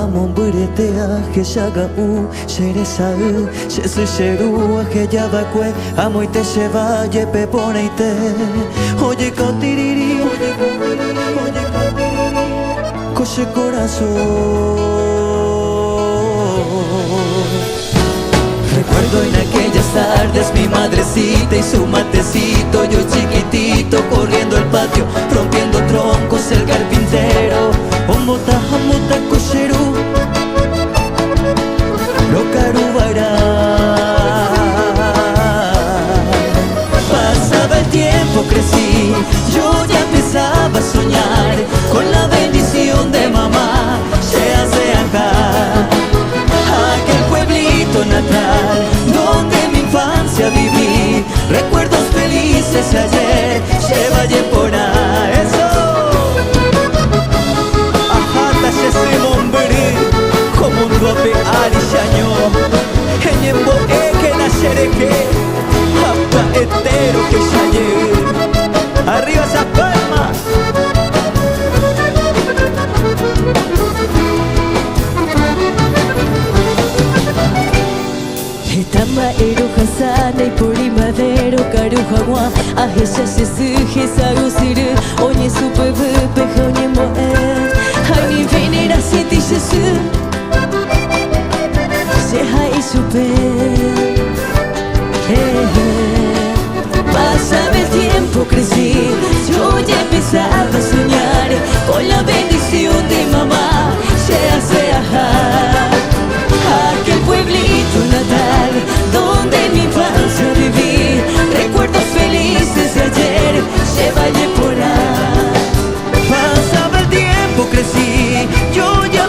mon buretea que yaga u sheresau shesu sheru que ya va cue amo y te lleva ye pepone y te oye cotiriri coche corazón. Recuerdo en aquellas tardes mi madrecita y su matecito, yo chiquitito corriendo el patio, rompiendo troncos el carpintero. Omota hamota cocheru, lo carubará. Pasaba el tiempo, crecí, yo ya empezaba a soñar con la bendición de mamá. Se hace acá, aquel pueblito natal donde mi infancia viví, recuerdos felices de ayer, se vaya por ahí. Eso ajata se se momberi como un dope arishaño enyembo eke na shereke hapa etero que shaye arriba esas palmas. Etama ero hasana y porimadero karuhawa ahisha shisuhe sarusiru onye supe peja onye moe hani venera siti shisu sheha y supe. Pasaba el tiempo, crecí, yo ya empezaba a soñar con la bendición de mamá. Se hace ajá, aquel pueblito natal donde mi infancia viví, recuerdos felices de ayer, se vaya por ahí. Pasaba el tiempo, crecí, yo ya